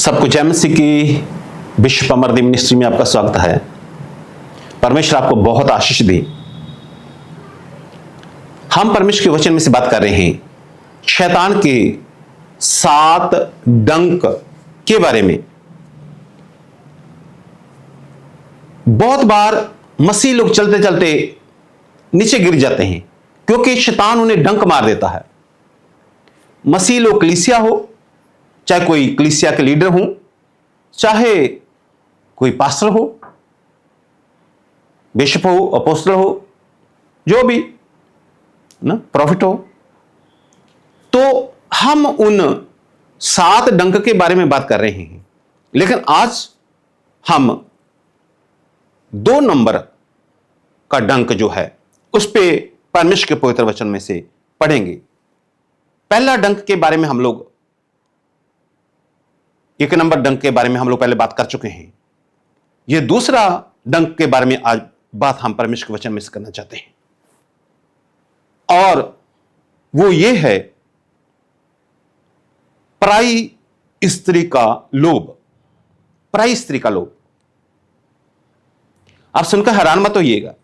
सबको जय मसीह की विश्व समृद्धि मिनिस्ट्री में आपका स्वागत है। परमेश्वर आपको बहुत आशीष दे। हम परमेश्वर के वचन में से बात कर रहे हैं शैतान के 7 डंक के बारे में। बहुत बार मसीह लोग चलते चलते नीचे गिर जाते हैं क्योंकि शैतान उन्हें डंक मार देता है। मसीह लोग कलीसिया हो, चाहे कोई कलीसिया के लीडर हो, चाहे कोई पास्टर हो, बिशप हो, अपोस्टल हो, जो भी ना प्रॉफिट हो, तो हम उन 7 डंक के बारे में बात कर रहे हैं। लेकिन आज हम 2 नंबर का डंक जो है उस पे परमेश्वर के पवित्र वचन में से पढ़ेंगे। पहला डंक के बारे में हम लोग 1 नंबर डंक के बारे में हम लोग पहले बात कर चुके हैं। यह दूसरा डंक के बारे में आज बात हम परमेश्वर के वचन में से करना चाहते हैं, और वो ये है पराई स्त्री का लोभ। पराई स्त्री का लोभ। आप सुनकर हैरान मत होइएगा।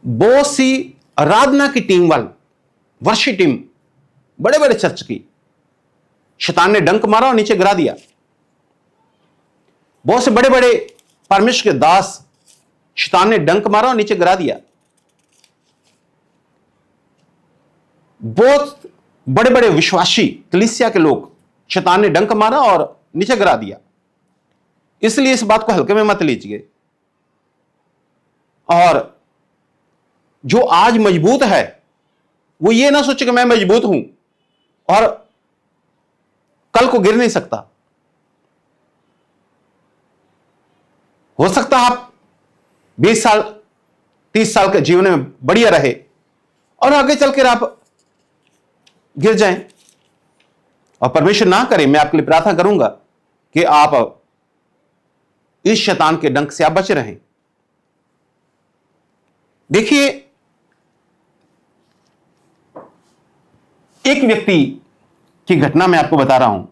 बहुत सी आराधना की टीम वाली वर्षी टीम, बड़े बड़े चर्च की, शैतान ने डंक मारा और नीचे गिरा दिया। बहुत से बड़े बड़े परमेश्वर के दास, शैतान ने डंक मारा और नीचे गिरा दिया। बहुत बड़े बड़े विश्वासी कलीसिया के लोग, शैतान ने डंक मारा और नीचे गिरा दिया। इसलिए इस बात को हल्के में मत लीजिए। और जो आज मजबूत है वो ये ना सोचे कि मैं मजबूत हूं और कल को गिर नहीं सकता। हो सकता है आप 20 साल 30 साल के जीवन में बढ़िया रहे और आगे चलकर आप गिर जाएं, और परमेश्वर ना करे, मैं आपके लिए प्रार्थना करूंगा कि आप इस शैतान के डंक से आप बचे रहें। देखिए, एक व्यक्ति की घटना मैं आपको बता रहा हूं।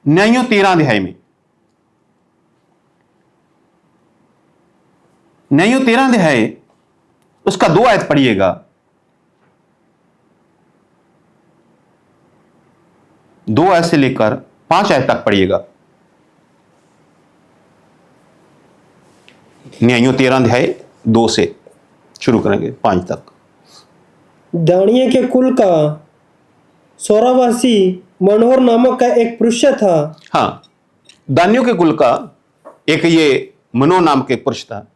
न्यायों 13 अध्याय में, न्यायों 13 अध्याय उसका 2 आयत पढ़िएगा। 2 आयत से लेकर 5 आयत तक पढ़िएगा। न्यायों 13 अध्याय 2 से शुरू करेंगे 5 तक। दानिये के कुल का सोरावासी मनोहर नामक का एक पुरुष था। हाँ, दानियों के कुल का एक ये मनोहर नाम के पुरुष था,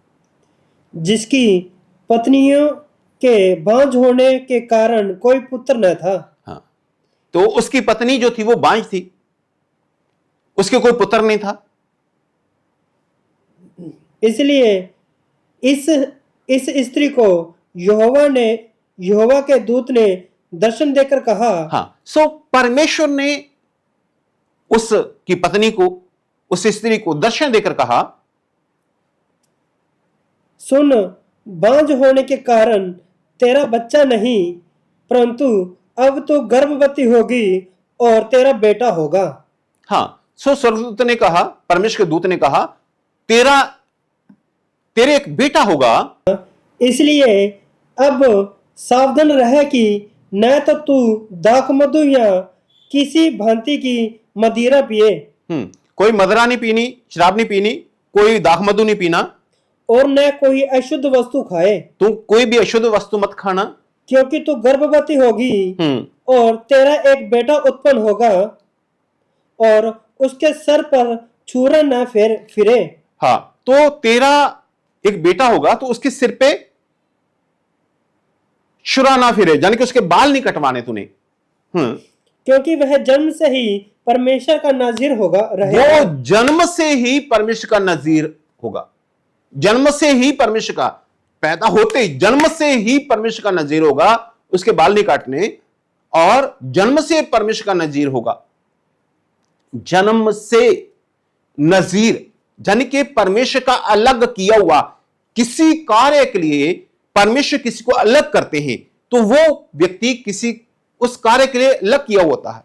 जिसकी पत्नियों के बांझ होने के कारण कोई पुत्र न था। हाँ, तो उसकी पत्नी जो थी वो बांझ थी, उसके कोई पुत्र नहीं था। इसलिए इस स्त्री को यहोवा के दूत ने दर्शन देकर कहा। हाँ, सो परमेश्वर ने उसकी पत्नी को, उस स्त्री को दर्शन देकर कहा, सुन, बांझ होने के कारण तेरा बच्चा नहीं, परंतु अब तो गर्भवती होगी और तेरा बेटा होगा। हाँ, सो स्वर्गदूत ने कहा, परमेश्वर के दूत ने कहा, तेरे एक बेटा होगा। इसलिए अब सावधान रह कि न तो तू दाखमधु या किसी भांति की मदिरा पिए। कोई मदिरा नहीं पीनी, शराब नहीं पीनी, कोई दाखमधु नहीं पीना, और न कोई अशुद्ध वस्तु खाए। तू कोई भी अशुद्ध वस्तु मत खाना, क्योंकि तू गर्भवती होगी और तेरा एक बेटा उत्पन्न होगा और उसके सर पर छुरा न फिरे। हाँ, तो तेरा एक बेटा होगा तो उसके सिर पे छुरा ना फिरे, यानी कि उसके बाल नहीं कटवाने तूने। क्योंकि वह जन्म से ही परमेश्वर का नजीर होगा रहेगा। वो जन्म से ही परमेश्वर का नजीर होगा। जन्म से ही परमेश्वर का, पैदा होते ही जन्म से ही परमेश्वर का नजीर होगा, उसके बाल नहीं काटने, और जन्म से परमेश्वर का नजीर होगा। जन्म से नजीर यानी कि परमेश्वर का अलग किया हुआ। किसी कार्य के लिए परमेश्वर किसी को अलग करते हैं तो वो व्यक्ति किसी उस कार्य के लिए अलग किया होता है।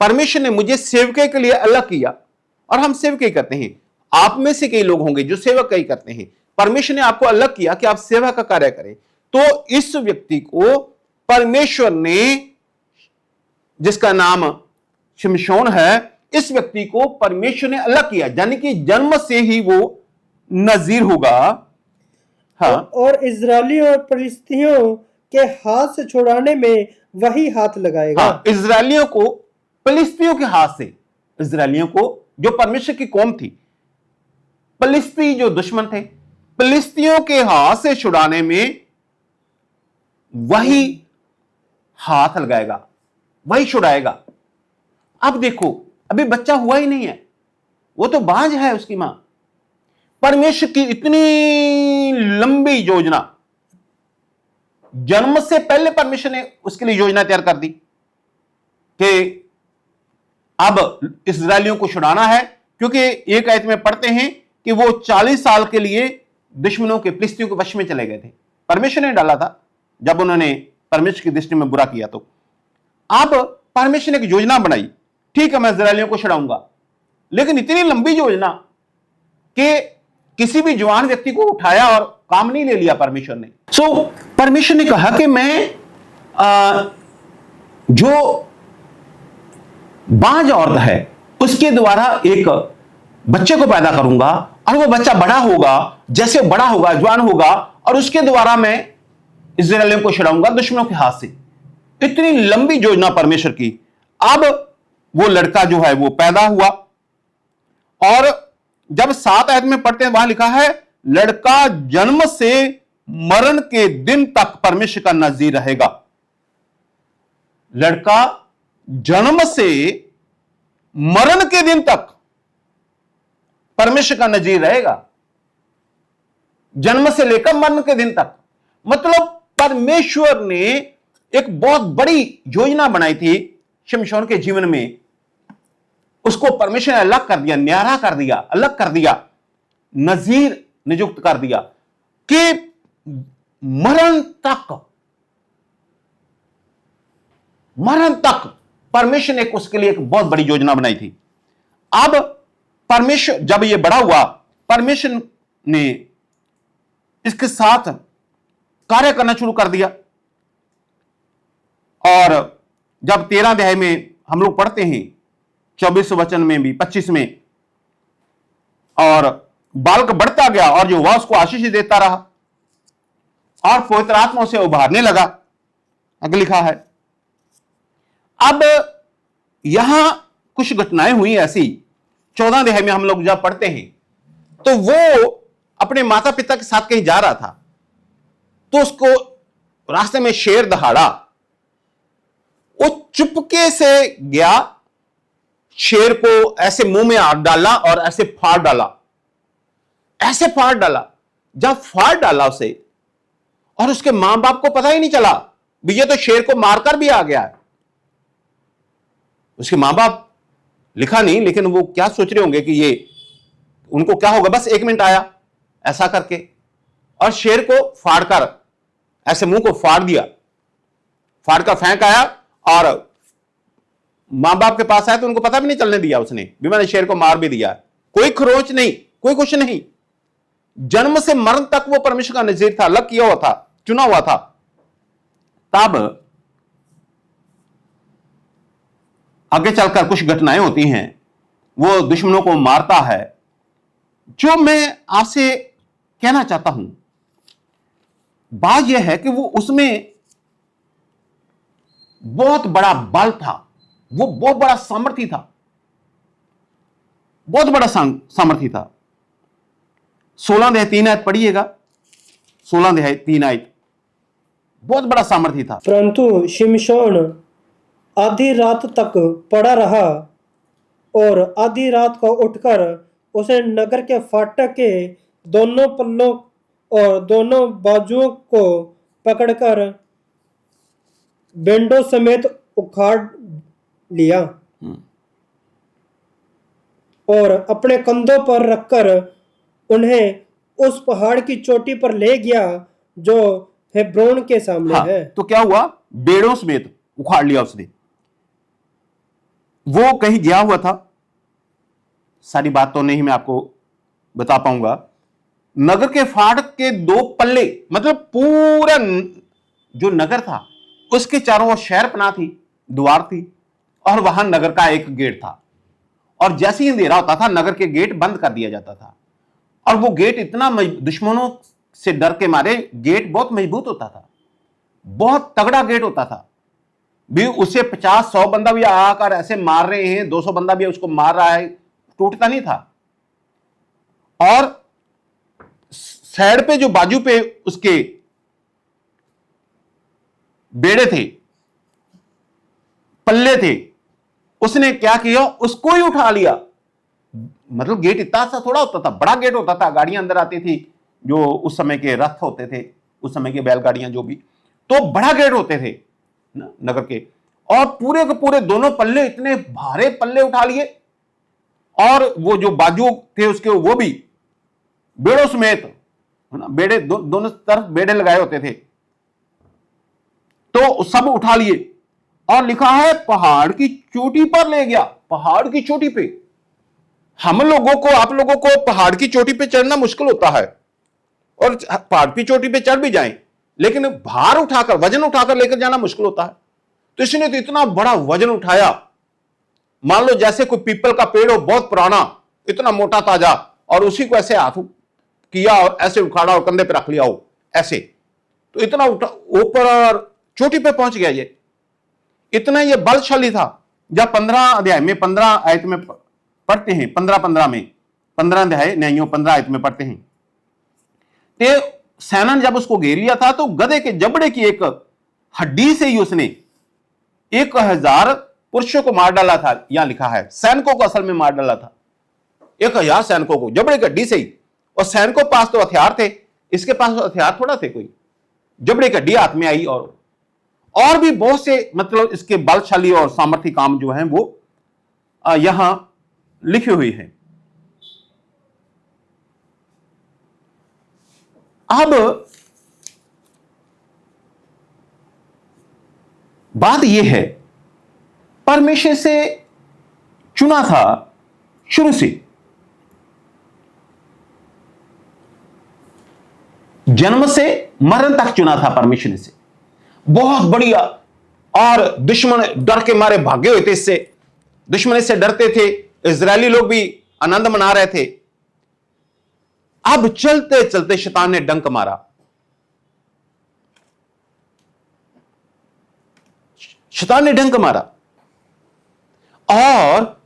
परमेश्वर ने मुझे सेवके के लिए अलग किया, और हम सेवके करते हैं। आप में से कई लोग होंगे जो सेवक कई करते हैं। परमेश्वर ने आपको अलग किया कि आप सेवा का कार्य करें। तो इस व्यक्ति को परमेश्वर ने, जिसका नाम शिमशोन है, इस व्यक्ति को परमेश्वर ने अलग किया, यानी कि जन्म से ही वो नजीर होगा। हाँ, और इजरायली और फलिस्तीनियों के हाथ से छुड़ाने में वही हाथ लगाएगा। हाँ, इजरायलियों को फलिस्तियों के हाथ से, इजरायलियों को जो परमेश्वर की कौम थी, फलिस्ती जो दुश्मन थे, फलिस्तियों के हाथ से छुड़ाने में वही हाथ लगाएगा, वही छुड़ाएगा। अब देखो, अभी बच्चा हुआ ही नहीं है, वो तो बांझ है उसकी मां। परमेश्वर की इतनी लंबी योजना, जन्म से पहले परमेश्वर ने उसके लिए योजना तैयार कर दी कि अब इस्राएलियों को छुड़ाना है, क्योंकि एक आयत में पढ़ते हैं कि वो 40 साल के लिए दुश्मनों के, फिलिस्तियों के वश में चले गए थे। परमेश्वर ने डाला था जब उन्होंने परमेश्वर की दृष्टि में बुरा किया। तो अब परमेश्वर ने एक योजना बनाई, ठीक है मैं इस्राएलियों को छुड़ाऊंगा, लेकिन इतनी लंबी योजना कि किसी भी जवान व्यक्ति को उठाया और काम नहीं ले लिया परमेश्वर ने। परमेश्वर ने कहा कि मैं जो बांझ औरत है उसके द्वारा एक बच्चे को पैदा करूंगा, और वो बच्चा बड़ा होगा, जैसे बड़ा होगा जवान होगा, और उसके द्वारा मैं इस्राएलियों को छुड़ाऊंगा दुश्मनों के हाथ से। इतनी लंबी योजना परमेश्वर की। अब वो लड़का जो है वो पैदा हुआ, और जब 7 आयत में पढ़ते हैं वहां लिखा है, लड़का जन्म से मरण के दिन तक परमेश्वर का नजीर रहेगा। लड़का जन्म से मरण के दिन तक परमेश्वर का नजीर रहेगा, जन्म से लेकर मरण के दिन तक। मतलब परमेश्वर ने एक बहुत बड़ी योजना बनाई थी शिमशोन के जीवन में। उसको परमेश्वर ने अलग कर दिया, न्यारा कर दिया, अलग कर दिया, नजीर नियुक्त कर दिया कि मरण तक परमेश्वर ने उसके लिए एक बहुत बड़ी योजना बनाई थी। अब परमेश्वर जब ये बड़ा हुआ, परमेश्वर ने इसके साथ कार्य करना शुरू कर दिया। और जब 13 अध्याय में हम लोग पढ़ते हैं, 24 वचन में भी, 25 में, और बालक बढ़ता गया और जो हुआ उसको आशीष देता रहा और पवित्र आत्मा से उभारने लगा, आगे लिखा है। अब यहां कुछ घटनाएं हुई ऐसी, 14 अध्याय में हम लोग जब पढ़ते हैं तो वो अपने माता पिता के साथ कहीं जा रहा था, तो उसको रास्ते में शेर दहाड़ा। वो चुपके से गया, शेर को ऐसे मुंह में हाथ डाला और ऐसे फाड़ डाला, ऐसे फाड़ डाला। जब फाड़ डाला उसे, और उसके मां बाप को पता ही नहीं चला, ये तो शेर को मारकर भी आ गया है। उसके मां बाप लिखा नहीं, लेकिन वो क्या सोच रहे होंगे कि ये, उनको क्या होगा, बस 1 मिनट आया ऐसा करके और शेर को फाड़कर ऐसे मुंह को फाड़ दिया, फाड़कर फेंक आया, और मां बाप के पास आया तो उनको पता भी नहीं चलने दिया उसने भी मैंने शेर को मार भी दिया। कोई खरोच नहीं, कोई कुछ नहीं। जन्म से मरण तक वो परमेश्वर का नजीर था, अलग किया हुआ था, चुना हुआ था। तब आगे चलकर कुछ घटनाएं होती हैं, वो दुश्मनों को मारता है। जो मैं आपसे कहना चाहता हूं, बात यह है कि वो उसमें बहुत बड़ा बल था, वो बहुत बड़ा सामर्थ्य था, बहुत बड़ा सामर्थ्य था। 16 अध्याय 3 आयत पढ़िएगा, 16 अध्याय 3 आयत, बहुत बड़ा सामर्थ्य था। परंतु शिमशोन आधी रात तक पड़ा रहा, और आधी रात को उठकर उसे नगर के फाटक के दोनों पल्लों और दोनों बाजुओं को पकड़कर बेंडों समेत उखाड़ लिया और अपने कंधों पर रखकर उन्हें उस पहाड़ की चोटी पर ले गया जो हेब्रोन के सामने है। तो क्या हुआ, बेड़ों समेत उखाड़ लिया उसने। वो कहीं गया हुआ था, सारी बात तो नहीं मैं आपको बता पाऊंगा। नगर के फाटक के दो पल्ले, मतलब पूरा जो नगर था उसके चारों ओर शहरपनाह थी, द्वार थी, और वहां नगर का एक गेट था। और जैसे ही अंधेरा होता था नगर के गेट बंद कर दिया जाता था। और वो गेट इतना दुश्मनों से डर के मारे गेट बहुत मजबूत होता था, बहुत तगड़ा गेट होता था भी। उसे 50-100 बंदा भी आकर ऐसे मार रहे हैं, 200 बंदा भी उसको मार रहा है, टूटता नहीं था। और साइड पे जो बाजू पे उसके बेड़े थे, पल्ले थे, उसने क्या किया, उसको ही उठा लिया। मतलब गेट इतना सा थोड़ा होता था, बड़ा गेट होता था, गाड़ियां अंदर आती थी, जो उस समय के रथ होते थे, उस समय के बैलगाड़ियां जो भी, तो बड़ा गेट होते थे नगर के। और पूरे के पूरे दोनों पल्ले, इतने भारे पल्ले उठा लिए, और वो जो बाजू थे उसके वो भी बेड़ों समेत, है ना, बेड़े दोनों तरफ बेड़े लगाए होते थे, तो सब उठा लिए। और लिखा है पहाड़ की चोटी पर ले गया। पहाड़ की चोटी पे, हम लोगों को, आप लोगों को पहाड़ की चोटी पे चढ़ना मुश्किल होता है, और पहाड़ की चोटी पे चढ़ भी जाएं, लेकिन भार उठाकर, वजन उठाकर लेकर जाना मुश्किल होता है। तो इसने तो इतना बड़ा वजन उठाया, मान लो जैसे कोई पीपल का पेड़ हो, बहुत पुराना, इतना मोटा ताजा, और उसी को ऐसे हाथ किया और ऐसे उखाड़ा और कंधे पे रख लिया हो ऐसे। तो इतना ऊपर और चोटी पे पहुंच गया ये, इतना ये बलशाली था। जब 15 अध्याय में, 15 आयत में पढ़ते हैं, 15 में, 15 अध्याय न्यायों 15 आयत में पढ़ते हैं, ते सेना ने जब उसको घेर लिया था तो गधे के जबड़े की एक हड्डी से ही उसने 1000 पुरुषों को मार डाला था। यहां लिखा है सैनिकों को असल में मार डाला था, 1000 सैनिकों को जबड़े की हड्डी से ही। और सैनिकों के पास तो हथियार थे, इसके पास हथियार थोड़ा थे कोई, जबड़े की हड्डी हाथ में आई। और भी बहुत से मतलब इसके बलशाली और सामर्थ्य काम जो हैं वो यहां लिखी हुई है। अब बात यह है, परमेश्वर से चुना था शुरू से, जन्म से मरण तक चुना था परमेश्वर से, बहुत बढ़िया। और दुश्मन डर के मारे भागे हुए थे इससे, दुश्मन इससे डरते थे, इजरायली लोग भी आनंद मना रहे थे। अब चलते चलते शैतान ने डंक मारा, शैतान ने डंक मारा, और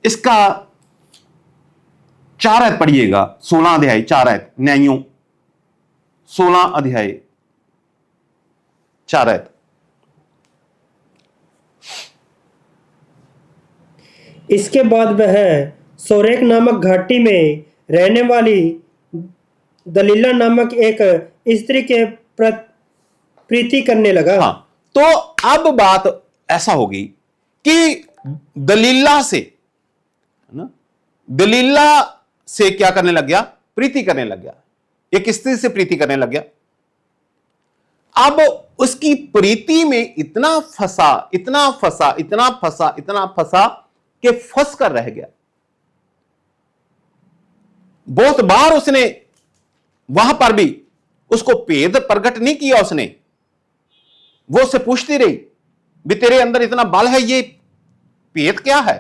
इसका 4 आयत पढ़िएगा, 16 अध्याय 4 आयत, न्यायों 16 अध्याय 4 आयत। इसके बाद वह सोरेक नामक घाटी में रहने वाली दलीला नामक एक स्त्री के प्रीति करने लगा। हाँ, तो अब बात ऐसा होगी कि दलीला से, है ना, दलीला से क्या करने लग गया, प्रीति करने लग गया, एक स्त्री से प्रीति करने लग गया। अब उसकी प्रीति में इतना फंसा, इतना फंसा, इतना फंसा, इतना फंसा कि फंस कर रह गया। बहुत बार उसने वहां पर भी उसको भेद प्रकट नहीं किया, उसने, वो उससे पूछती रही भी तेरे अंदर इतना बल है, ये भेद क्या है।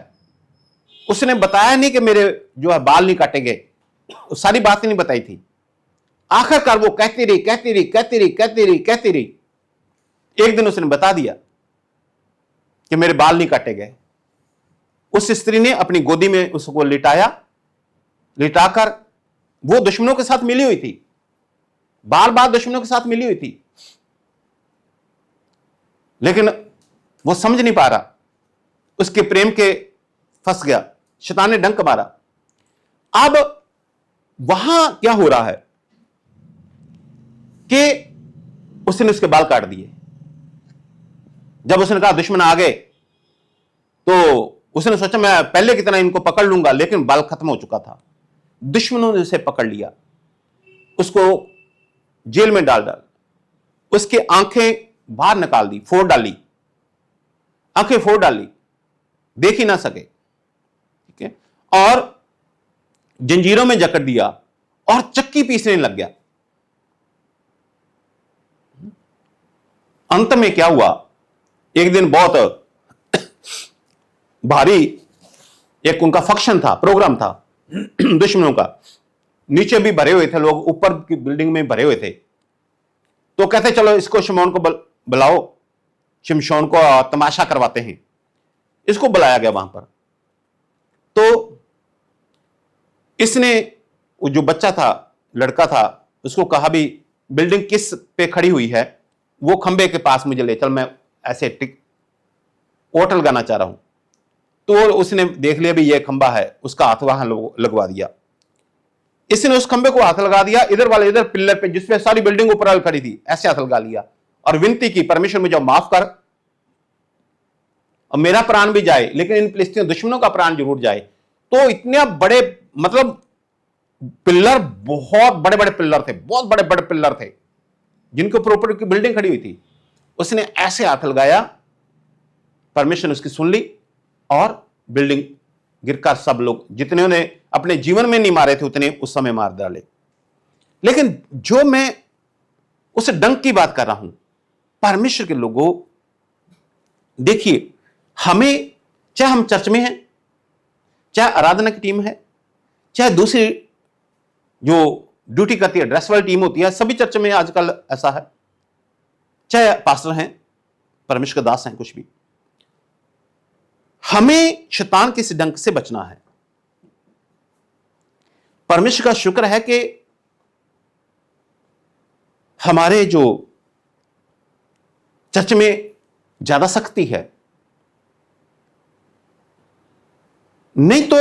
उसने बताया नहीं कि मेरे जो है बाल नहीं काटे गए, सारी बातें नहीं बताई थी। आखिरकार वो कहती रही, कहती रही, कहती रही, कहती रही, कहती रही। एक दिन उसने बता दिया कि मेरे बाल नहीं काटे गए। उस स्त्री ने अपनी गोदी में उसको लिटाया, लिटाकर, वो दुश्मनों के साथ मिली हुई थी, बार बार दुश्मनों के साथ मिली हुई थी, लेकिन वो समझ नहीं पा रहा, उसके प्रेम के फंस गया, शैतान ने डंक मारा। अब वहां क्या हो रहा है कि उसने उसके बाल काट दिए। जब उसने कहा दुश्मन आ गए, तो उसने सोचा मैं पहले की तरह इनको पकड़ लूंगा, लेकिन बाल खत्म हो चुका था। दुश्मनों ने उसे पकड़ लिया, उसको जेल में डाल, उसकी आंखें बाहर निकाल दी, फोड़ डाली, आंखें फोड़ डाली, देख ही ना सके, ठीक है, और जंजीरों में जकड़ दिया और चक्की पीसने लग गया। अंत में क्या हुआ, एक दिन बहुत भारी एक उनका फंक्शन था, प्रोग्राम था दुश्मनों का, नीचे भी भरे हुए थे लोग, ऊपर की बिल्डिंग में भरे हुए थे। तो कहते चलो इसको शमशोन को बुलाओ, शमशोन को तमाशा करवाते हैं। इसको बुलाया गया वहां पर। तो इसने, वो जो बच्चा था, लड़का था, उसको कहा भी बिल्डिंग किस पे खड़ी हुई है, वो खंबे के पास मुझे ले चल, मैं ऐसे होटल लगाना चाह रहा हूं। तो उसने देख लिया भी ये खंबा है, उसका हाथ वहां लगवा दिया। इसने उस खंबे को हाथ लगा दिया, इधर वाले इधर पिल्लर पे जिसपे सारी बिल्डिंग ऊपर खड़ी थी, ऐसे हाथ लगा लिया और विनती की, परमेश्वर मुझे माफ कर, और मेरा प्राण भी जाए लेकिन इन फिलिस्तीन दुश्मनों का प्राण जरूर जाए। तो इतने बड़े, मतलब पिल्लर, बहुत बड़े बड़े पिल्लर थे, बहुत बड़े बड़े पिल्लर थे जिनके ऊपर की बिल्डिंग खड़ी हुई थी। उसने ऐसे हाथ लगाया, परमेश्वर ने उसकी सुन ली और बिल्डिंग गिरकर सब लोग, जितने उन्हें अपने जीवन में नहीं मारे थे उतने उस समय मार डाले। लेकिन जो मैं उस डंक की बात कर रहा हूं, परमेश्वर के लोगों, देखिए, हमें, चाहे हम चर्च में हैं, चाहे आराधना की टीम है, चाहे दूसरी जो ड्यूटी करती है, ड्रेस वाली टीम होती है, सभी चर्च में आजकल ऐसा है, चाहे पास्टर हैं, परमेश्वर के दास हैं, कुछ भी, हमें शैतान के इस डंक से बचना है। परमेश्वर का शुक्र है कि हमारे जो चर्च में ज्यादा सख्ती है, नहीं तो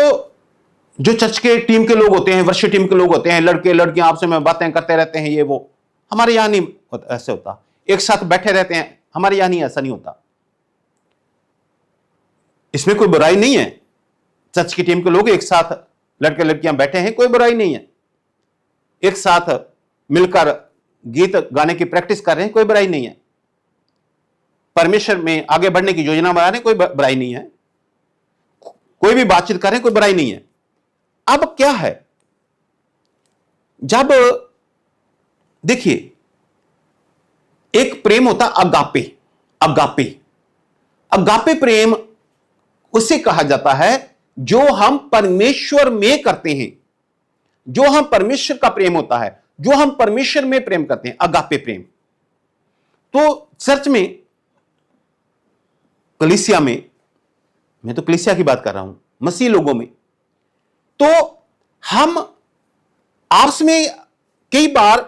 जो चर्च के टीम के लोग होते हैं, वर्षीय टीम के लोग होते हैं, लड़के लड़कियां आपस में बातें करते रहते हैं, ये वो, हमारे यहां नहीं ऐसे होता, एक साथ बैठे रहते हैं, हमारे यहां नहीं, ऐसा नहीं होता। इसमें कोई बुराई नहीं है, चर्च की टीम के लोग एक साथ लड़के लड़कियां बैठे हैं, कोई बुराई नहीं है, एक साथ मिलकर गीत गाने की प्रैक्टिस कर रहे हैं, कोई बुराई नहीं है, परमेश्वर में आगे बढ़ने की योजना बना रहे हैं, कोई बुराई नहीं है, कोई भी बातचीत कर रहे हैं, कोई बुराई नहीं है। अब क्या है, जब देखिए एक प्रेम होता अगापे, अगापे, अगापे प्रेम उसे कहा जाता है जो हम परमेश्वर में करते हैं, जो हम परमेश्वर का प्रेम होता है, जो हम परमेश्वर में प्रेम करते हैं, अगापे प्रेम। तो चर्च में, कलीसिया में, मैं तो कलीसिया की बात कर रहा हूं, मसीह लोगों में, तो हम आपस में कई बार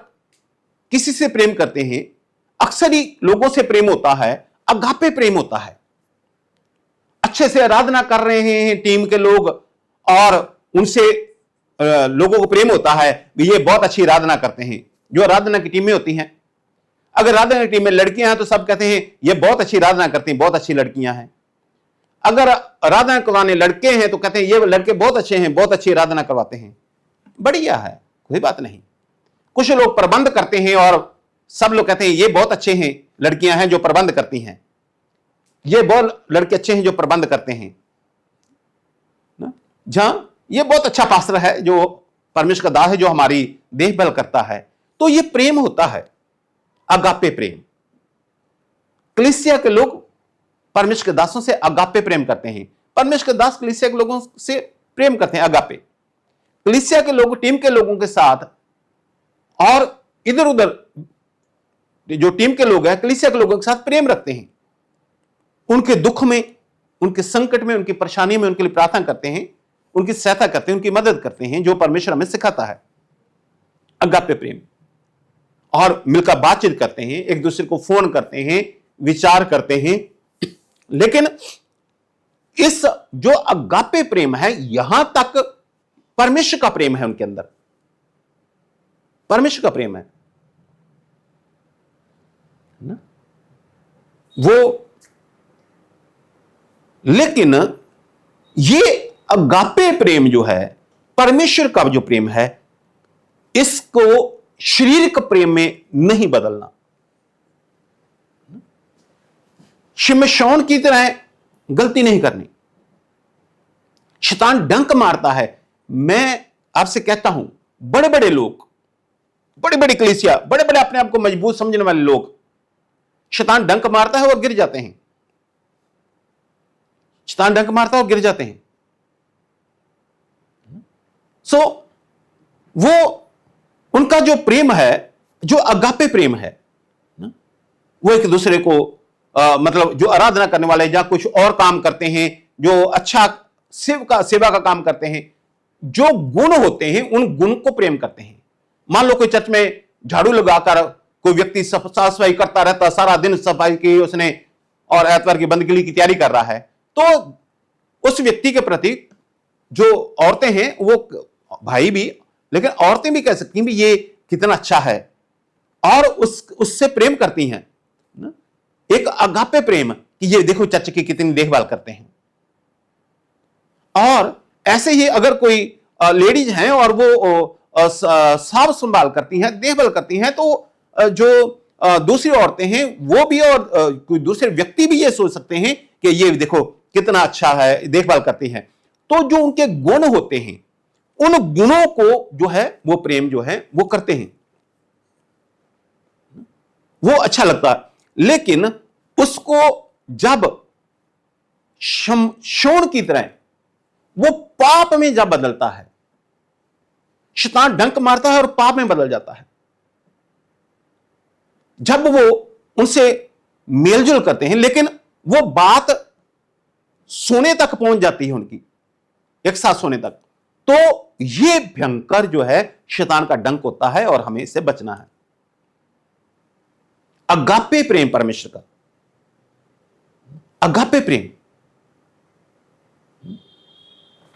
किसी से प्रेम करते हैं, अक्सर ही लोगों से प्रेम होता है, अगापे प्रेम होता है, अच्छे से आराधना कर रहे हैं टीम के लोग और उनसे लोगों को प्रेम होता है, ये बहुत अच्छी आराधना करते हैं। जो आराधना की टीमें होती हैं, अगर आराधना की टीम में लड़कियां हैं तो सब कहते हैं ये बहुत अच्छी आराधना करती हैं, बहुत अच्छी लड़कियां हैं। अगर आराधना करवाने लड़के हैं तो कहते हैं ये लड़के बहुत अच्छे हैं, बहुत अच्छी आराधना करवाते हैं। बढ़िया है, कोई बात नहीं। कुछ लोग प्रबंध करते हैं और सब लोग कहते हैं ये बहुत अच्छे हैं, लड़कियां हैं जो प्रबंध करती हैं, ये बहुत लड़के अच्छे हैं जो प्रबंध करते हैं, जहां ये बहुत अच्छा पास्टर है जो परमेश्वर का दास है जो हमारी देखभाल करता है। तो ये प्रेम होता है, अगापे प्रेम। कलीसिया के लोग परमेश्वर के दासों से अगापे प्रेम करते हैं, परमेश्वर के दास कलीसिया के लोगों से प्रेम करते हैं, अगापे। कलीसिया के लोग टीम के लोगों के साथ और इधर उधर जो टीम के लोग हैं कलीसिया के लोगों के साथ प्रेम रखते हैं, उनके दुख में, उनके संकट में, उनकी परेशानी में उनके लिए प्रार्थना करते हैं, उनकी सहायता करते हैं, उनकी मदद करते हैं, जो परमेश्वर हमें सिखाता है, अगापे प्रेम। और मिलकर बातचीत करते हैं, एक दूसरे को फोन करते हैं, विचार करते हैं। लेकिन इस जो अगापे प्रेम है, यहां तक परमेश्वर का प्रेम है उनके अंदर, परमेश्वर का प्रेम है ना वो। लेकिन ये अगापे प्रेम जो है, परमेश्वर का जो प्रेम है, इसको शारीरिक प्रेम में नहीं बदलना। शिमशोन की तरह गलती नहीं करनी, शैतान डंक मारता है। मैं आपसे कहता हूं, बड़े बड़े लोग, बड़ी बड़ी कलीसिया, बड़े बड़े अपने आप को मजबूत समझने वाले लोग, शैतान डंक मारता है और गिर जाते हैं। शैतान डंक मारता है और गिर जाते हैं। सो वो उनका जो प्रेम है, जो अगापे प्रेम है, वो एक दूसरे को मतलब जो आराधना करने वाले या कुछ और काम करते हैं, जो अच्छा सेवा का काम करते हैं, जो गुण होते हैं उन गुण को प्रेम करते हैं। मान लो कोई चर्च में झाड़ू लगाकर कोई व्यक्ति साफ सफाई करता रहता, सारा दिन सफाई की उसने और एतवार की बंदगी की तैयारी कर रहा है, तो उस व्यक्ति के प्रति जो औरतें हैं, वो भाई भी, लेकिन औरतें भी कह सकती हैं भी ये कितना अच्छा है, और उससे प्रेम करती हैं, एक अगापे प्रेम कि ये देखो चर्च की कितनी देखभाल करते हैं। और ऐसे ही अगर कोई लेडीज हैं और वो साफ संभाल करती हैं, देखभाल करती हैं, तो जो दूसरी औरतें हैं वो भी और कोई दूसरे व्यक्ति भी ये सोच सकते हैं कि ये देखो कितना अच्छा है, देखभाल करती हैं। तो जो उनके गुण होते हैं, उन गुणों को जो है वो प्रेम जो है वो करते हैं, वो अच्छा लगता है। लेकिन उसको जब शोण की तरह वो पाप में जब बदलता है, शैतान डंक मारता है और पाप में बदल जाता है। जब वो उनसे मेलजोल करते हैं, लेकिन वो बात सोने तक पहुंच जाती है उनकी, एक साथ सोने तक, तो ये भयंकर जो है शैतान का डंक होता है और हमें इससे बचना है। अगापे प्रेम परमेश्वर का, अगापे प्रेम,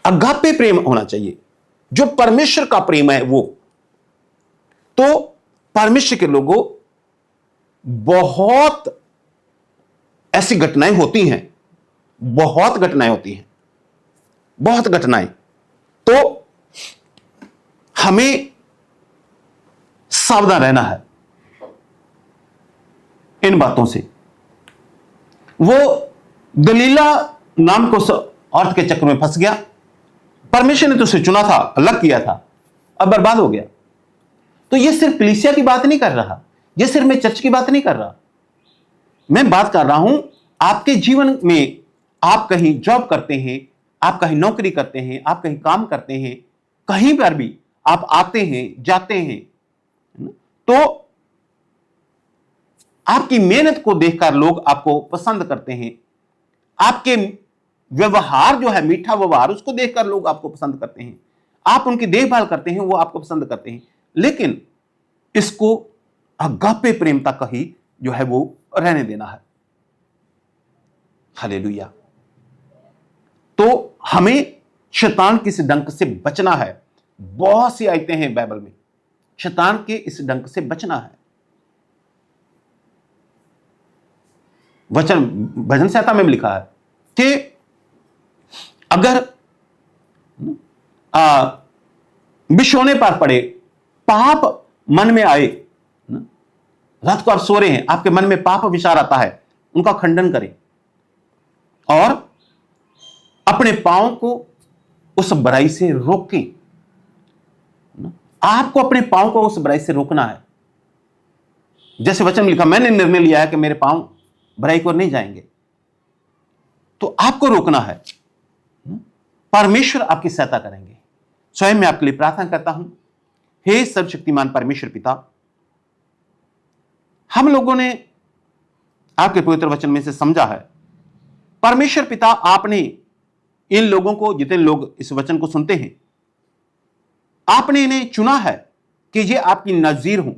अगापे प्रेम होना चाहिए जो परमेश्वर का प्रेम है वो। तो परमेश्वर के लोगों, बहुत ऐसी घटनाएं होती हैं, बहुत घटनाएं होती हैं, बहुत घटनाएं। तो हमें सावधान रहना है इन बातों से। वो दलीला नाम को औरत के चक्कर में फंस गया। परमेश्वर ने तो उसे चुना था, अलग किया था, अब बर्बाद हो गया। तो ये सिर्फ कलीसिया की बात नहीं कर रहा, ये सिर्फ मैं चर्च की बात नहीं कर रहा, मैं बात कर रहा हूं आपके जीवन में। आप कहीं जॉब करते हैं, आप कहीं नौकरी करते हैं, आप कहीं काम करते हैं, कहीं पर भी आप आते हैं जाते हैं, तो आपकी मेहनत को देखकर लोग आपको पसंद करते हैं। आपके व्यवहार जो है, मीठा व्यवहार, उसको देखकर लोग आपको पसंद करते हैं। आप उनकी देखभाल करते हैं, वो आपको पसंद करते हैं। लेकिन इसको अगापे प्रेम तक ही जो है वो रहने देना है। हालेलुया। तो हमें शैतान के इस डंक से बचना है। बहुत सी आयतें हैं बाइबल में, शैतान के इस डंक से बचना है। भजन संहिता में लिखा है कि अगर बिछोने पर पड़े, पाप मन में आए, रात को आप सो रहे हैं, आपके मन में पाप विचार आता है, उनका खंडन करें और अपने पांव को उस बुराई से रोकें। आपको अपने पांव को उस बुराई से रोकना है। जैसे वचन में लिखा, मैंने निर्णय लिया है कि मेरे पांव बुराई को नहीं जाएंगे। तो आपको रोकना है। परमेश्वर आपकी सहायता करेंगे। स्वयं मैं आपके लिए प्रार्थना करता हूं। हे सर्वशक्तिमान परमेश्वर पिता, हम लोगों ने आपके पवित्र वचन में से समझा है, परमेश्वर पिता, आपने इन लोगों को, जितने लोग इस वचन को सुनते हैं, आपने इन्हें चुना है कि ये आपकी नज़ीर हों,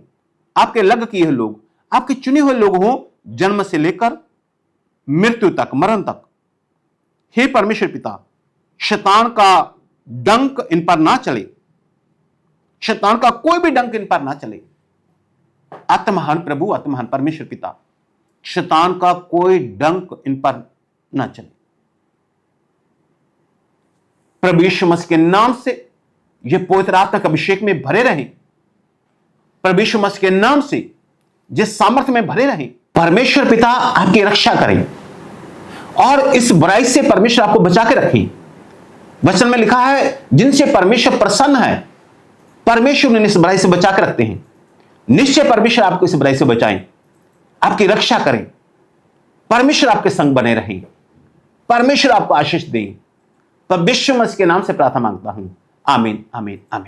आपके लग किए हुए लोग, आपके चुने हुए लोग हों, जन्म से लेकर मृत्यु तक, मरण तक। हे परमेश्वर पिता, शैतान का डंक इन पर ना चले, शैतान का कोई भी डंक इन पर ना चले। आत्महान प्रभु, आत्महान परमेश्वर पिता, शैतान का कोई डंक इन पर ना चले। प्रभु यीशु मसीह के नाम से ये पवित्र आत्मा के अभिषेक में भरे रहें। प्रभु यीशु मसीह के नाम से जिस सामर्थ्य में भरे रहें। परमेश्वर पिता आपकी रक्षा करें और इस बुराई से परमेश्वर आपको बचा के रखें। वचन में लिखा है जिनसे परमेश्वर प्रसन्न है, परमेश्वर उन्हें इस बुराई से बचा कर रखते हैं। निश्चय परमेश्वर आपको इस बुराई से बचाएं, आपकी रक्षा करें, परमेश्वर आपके संग बने रहें, परमेश्वर आपको आशीष दें। तो विश्व मसीह के नाम से प्रार्थना मांगता हूं, आमीन आमीन आमीन।